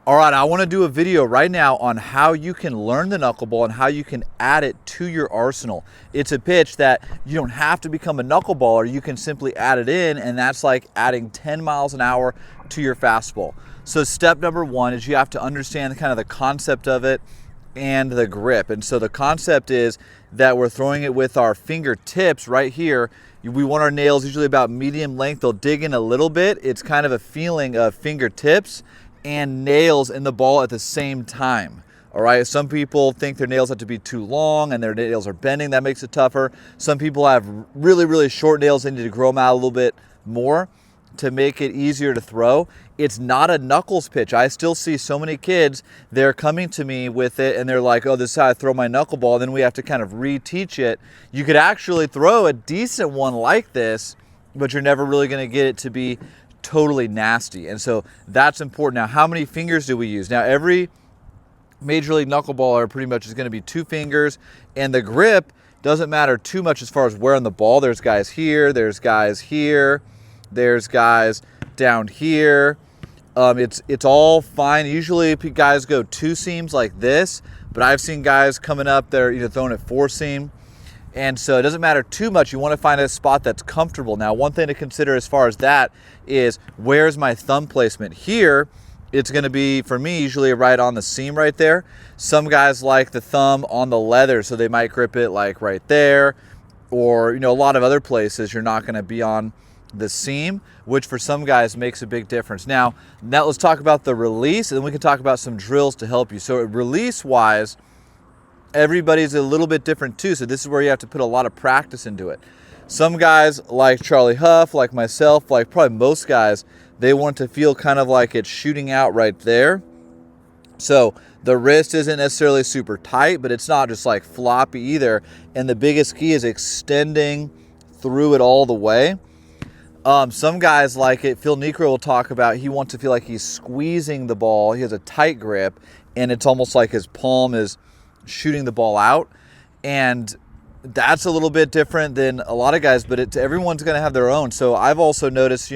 All right, I want to do a video right now on how you can learn the knuckleball and how you can add it to your arsenal. It's a pitch that you don't have to become a knuckleballer, you can simply add it in, and that's like adding 10 miles an hour to your fastball. So step number one is you have to understand kind of the concept of it and the grip. And so the concept is that we're throwing it with our fingertips right here. We want our nails usually about medium length. They'll dig in a little bit. It's kind of a feeling of fingertips and nails in the ball at the same time. All right, some people think their nails have to be too long and their nails are bending. That makes it tougher. Some people have really short nails. They need to grow them out a little bit more to make it easier to throw. It's not a knuckles pitch. I still see so many kids, they're coming to me with it and they're like, oh, this is how I throw my knuckleball. Then we have to kind of reteach it. You could actually throw a decent one like this, but you're never really gonna get it to be totally nasty. And so that's important. Now, how many fingers do we use? Now, every Major League knuckleballer pretty much is going to be 2 fingers, and the grip doesn't matter too much as far as where on the ball. There's guys here, there's guys here, there's guys down here. It's all fine. Usually guys go 2 seams like this, but I've seen guys coming up that are throwing it 4 seam. And so it doesn't matter too much. You want to find a spot that's comfortable. Now, one thing to consider as far as that is, where's my thumb placement? Here, it's going to be, for me, usually right on the seam right there. Some guys like the thumb on the leather, so they might grip it like right there. Or, a lot of other places, you're not going to be on the seam, which for some guys makes a big difference. Now let's talk about the release, and then we can talk about some drills to help you. So release-wise, everybody's a little bit different too, so this is where you have to put a lot of practice into it. Some guys like Charlie Huff, like myself, like probably most guys, they want to feel kind of like it's shooting out right there. So the wrist isn't necessarily super tight, but it's not just like floppy either. And the biggest key is extending through it all the way. Some guys like it. Phil Necro will talk about, he wants to feel like he's squeezing the ball. He has a tight grip, and it's almost like his palm is shooting the ball out. And that's a little bit different than a lot of guys, but everyone's going to have their own. So I've also noticed,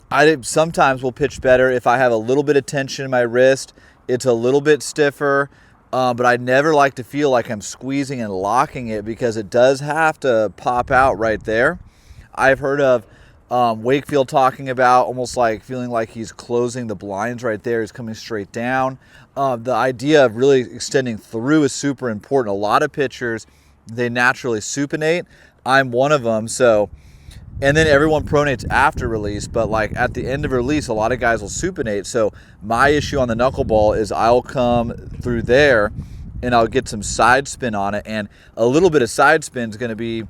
I sometimes will pitch better if I have a little bit of tension in my wrist. It's a little bit stiffer, but I never like to feel like I'm squeezing and locking it, because it does have to pop out right there. I've heard of Wakefield talking about almost like feeling like he's closing the blinds right there. He's coming straight down. The idea of really extending through is super important. A lot of pitchers, they naturally supinate. I'm one of them. So, and then everyone pronates after release, but like at the end of release, a lot of guys will supinate. So my issue on the knuckleball is I'll come through there and I'll get some side spin on it, and a little bit of side spin is going to be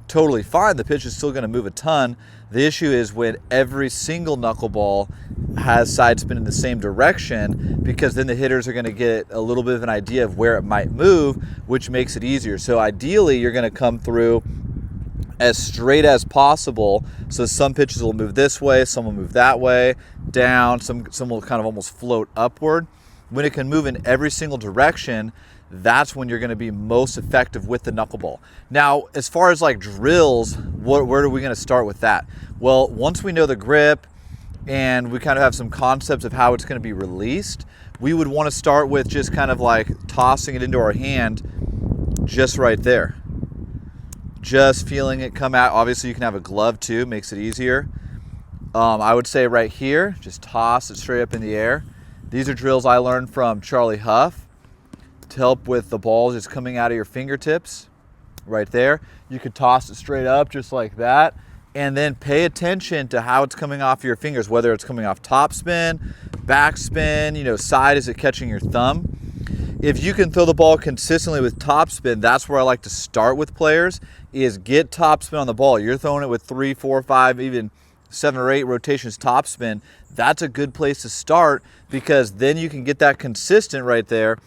totally fine. The pitch is still going to move a ton. The issue is when every single knuckleball has side spin in the same direction, because then the hitters are going to get a little bit of an idea of where it might move, which makes it easier. So ideally, you're going to come through as straight as possible. So some pitches will move this way, some will move that way, down, some will kind of almost float upward. When it can move in every single direction, that's when you're going to be most effective with the knuckleball. Now, as far as like drills, where are we going to start with that? Well, once we know the grip and we kind of have some concepts of how it's going to be released, we would want to start with just kind of like tossing it into our hand just right there. Just feeling it come out. Obviously, you can have a glove too, makes it easier. I would say right here, just toss it straight up in the air. These are drills I learned from Charlie Huff to help with the ball just coming out of your fingertips right there. You could toss it straight up just like that, and then pay attention to how it's coming off your fingers, whether it's coming off top spin, back spin, side, is it catching your thumb? If you can throw the ball consistently with top spin, that's where I like to start with players, is get top spin on the ball. You're throwing it with 3, 4, 5, even 7 or 8 rotations top spin. That's a good place to start, because then you can get that consistent right there.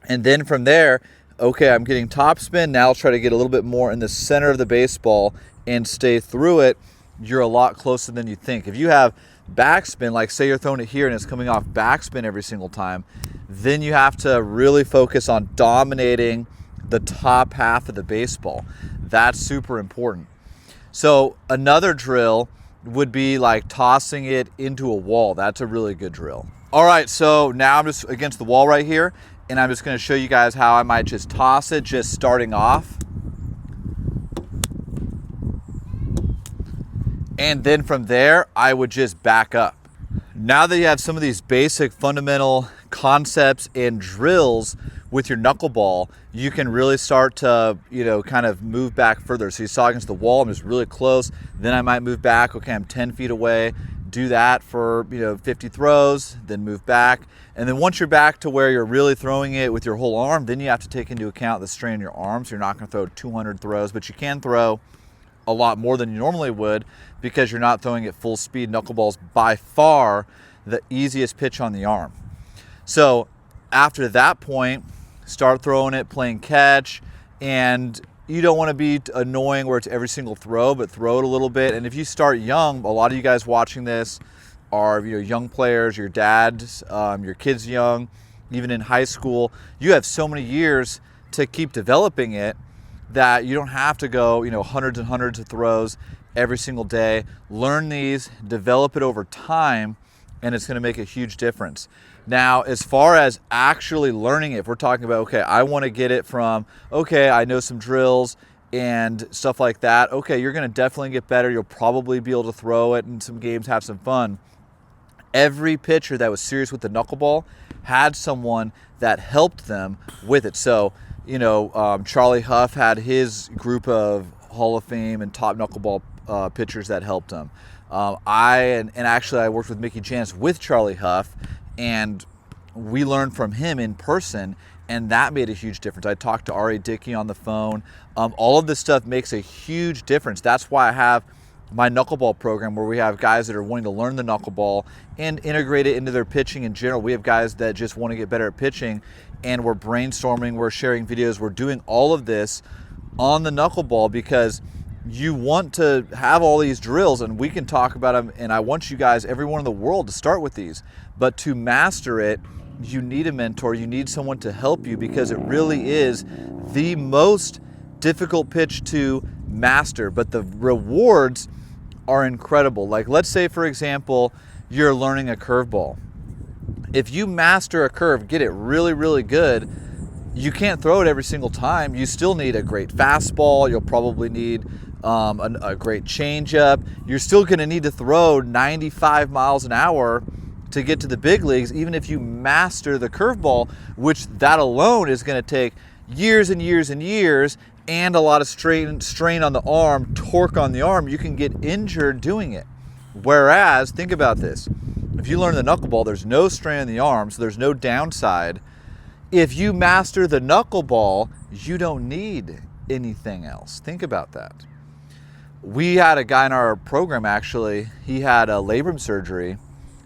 And then from there, okay, I'm getting top spin. Now I'll try to get a little bit more in the center of the baseball and stay through it. You're a lot closer than you think. If you have backspin, like say you're throwing it here and it's coming off backspin every single time, then you have to really focus on dominating the top half of the baseball. That's super important. So another drill would be like tossing it into a wall. That's a really good drill. All right, so now I'm just against the wall right here, and I'm just gonna show you guys how I might just toss it, just starting off. And then from there, I would just back up. Now that you have some of these basic fundamental concepts and drills with your knuckleball, you can really start to, kind of move back further. So you saw against the wall, I'm just really close. Then I might move back. Okay, I'm 10 feet away. Do that for 50 throws, then move back. And then once you're back to where you're really throwing it with your whole arm, then you have to take into account the strain in your arms. You're not going to throw 200 throws, but you can throw a lot more than you normally would because you're not throwing at full speed. Knuckleball's by far the easiest pitch on the arm. So after that point, start throwing it, playing catch, and you don't want to be annoying where it's every single throw, but throw it a little bit. And if you start young, a lot of you guys watching this are young players, your dads, your kids young, even in high school. You have so many years to keep developing it that you don't have to go hundreds and hundreds of throws every single day. Learn these, develop it over time, and it's going to make a huge difference. Now, as far as actually learning it, if we're talking about, okay, I want to get it from, okay, I know some drills and stuff like that. Okay, you're going to definitely get better. You'll probably be able to throw it in some games, have some fun. Every pitcher that was serious with the knuckleball had someone that helped them with it. So, Charlie Huff had his group of Hall of Fame and top knuckleball pitchers that helped him. Actually I worked with Mickey Janis with Charlie Huff, and we learned from him in person, and that made a huge difference. I talked to R.A. Dickey on the phone. All of this stuff makes a huge difference. That's why I have my knuckleball program, where we have guys that are wanting to learn the knuckleball and integrate it into their pitching in general. We have guys that just want to get better at pitching, and we're brainstorming, we're sharing videos, we're doing all of this on the knuckleball because you want to have all these drills, and we can talk about them, and I want you guys, everyone in the world, to start with these. But to master it, you need a mentor, you need someone to help you, because it really is the most difficult pitch to master, but the rewards are incredible. Like, let's say, for example, you're learning a curveball. If you master a curve, get it really, really good, you can't throw it every single time. You still need a great fastball. You'll probably need a great changeup. You're still going to need to throw 95 miles an hour to get to the big leagues, even if you master the curveball, which that alone is going to take years and years and years, and a lot of strain on the arm, torque on the arm. You can get injured doing it. Whereas, think about this. If you learn the knuckleball, there's no strain on the arm, so there's no downside. If you master the knuckleball, you don't need anything else. Think about that. We had a guy in our program, actually, he had a labrum surgery.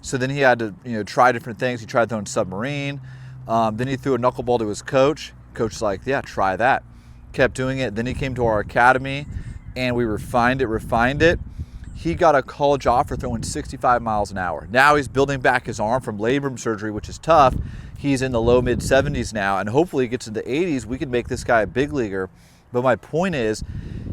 So then he had to try different things. He tried throwing submarine. Then he threw a knuckleball to his coach. Coach's like, yeah, try that. Kept doing it. Then he came to our academy, and we refined it. He got a college offer throwing 65 miles an hour. Now he's building back his arm from labrum surgery, which is tough. He's in the low mid 70s now, and hopefully he gets into the 80s. We can make this guy a big leaguer. But my point is,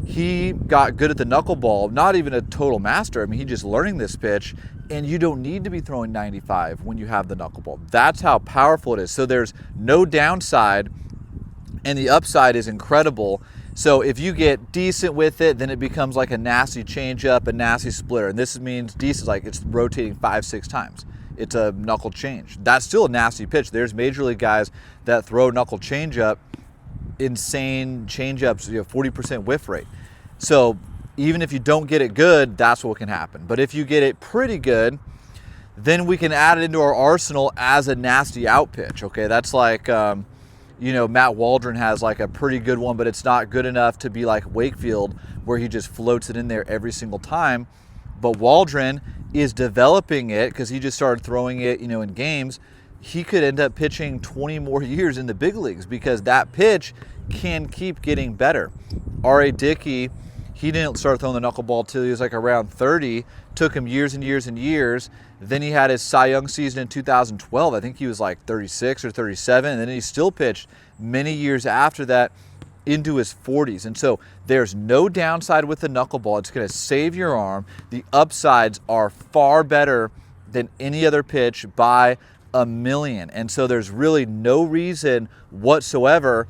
he got good at the knuckleball, not even a total master. I mean, he's just learning this pitch, and you don't need to be throwing 95 when you have the knuckleball. That's how powerful it is. So there's no downside, and the upside is incredible. So if you get decent with it, then it becomes like a nasty changeup, a nasty splitter. And this means decent, like it's rotating 5-6 times. It's a knuckle change. That's still a nasty pitch. There's major league guys that throw knuckle changeup, insane changeups, 40% whiff rate. So even if you don't get it good, that's what can happen. But if you get it pretty good, then we can add it into our arsenal as a nasty out pitch. Okay, that's like, Matt Waldron has like a pretty good one, but it's not good enough to be like Wakefield, where he just floats it in there every single time. But Waldron is developing it because he just started throwing it, in games. He could end up pitching 20 more years in the big leagues because that pitch can keep getting better. R.A. Dickey, he didn't start throwing the knuckleball till he was like around 30. Took him years and years and years. Then he had his Cy Young season in 2012. I think he was like 36 or 37. And then he still pitched many years after that into his 40s. And so there's no downside with the knuckleball. It's going to save your arm. The upsides are far better than any other pitch by a million. And so there's really no reason whatsoever,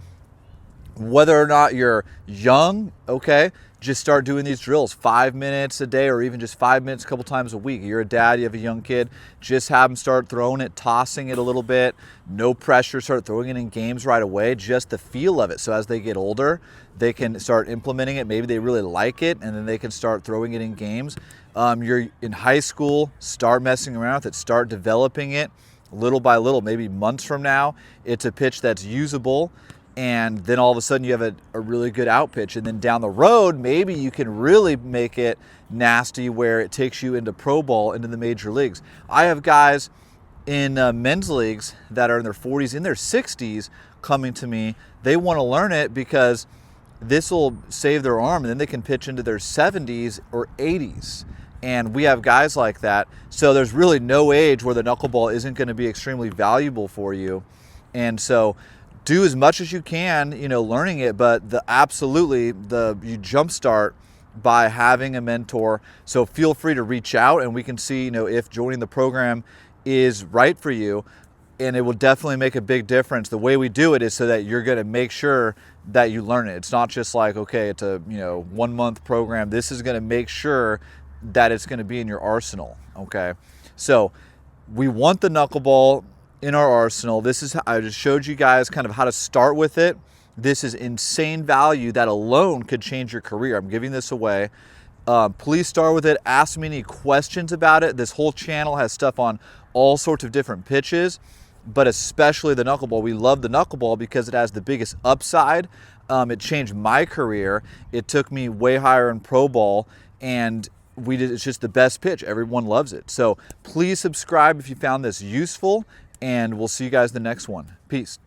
whether or not you're young, okay, just start doing these drills 5 minutes a day, or even just 5 minutes a couple times a week. You're a dad, you have a young kid, just have them start throwing it, tossing it a little bit, no pressure, start throwing it in games right away, just the feel of it. So as they get older, they can start implementing it. Maybe they really like it, and then they can start throwing it in games. You're in high school, start messing around with it, start developing it little by little. Maybe months from now, it's a pitch that's usable, and then all of a sudden you have a really good out pitch. And then down the road, maybe you can really make it nasty where it takes you into pro ball, into the major leagues. I have guys in men's leagues that are in their 40s, in their 60s, coming to me. They want to learn it because this will save their arm, and then they can pitch into their 70s or 80s. And we have guys like that. So there's really no age where the knuckleball isn't going to be extremely valuable for you. And so do as much as you can, learning it, but you jumpstart by having a mentor. So feel free to reach out, and we can see, if joining the program is right for you, and it will definitely make a big difference. The way we do it is so that you're going to make sure that you learn it. It's not just like, okay, it's a 1 month program. This is going to make sure that it's going to be in your arsenal. Okay, so we want the knuckleball in our arsenal. I just showed you guys kind of how to start with it. This is insane value that alone could change your career. I'm giving this away. Please start with it. Ask me any questions about it. This whole channel has stuff on all sorts of different pitches, but especially the knuckleball. We love the knuckleball because it has the biggest upside. It changed my career. It took me way higher in pro ball, and it's just the best pitch. Everyone loves it. So please subscribe if you found this useful, and we'll see you guys in the next one. Peace.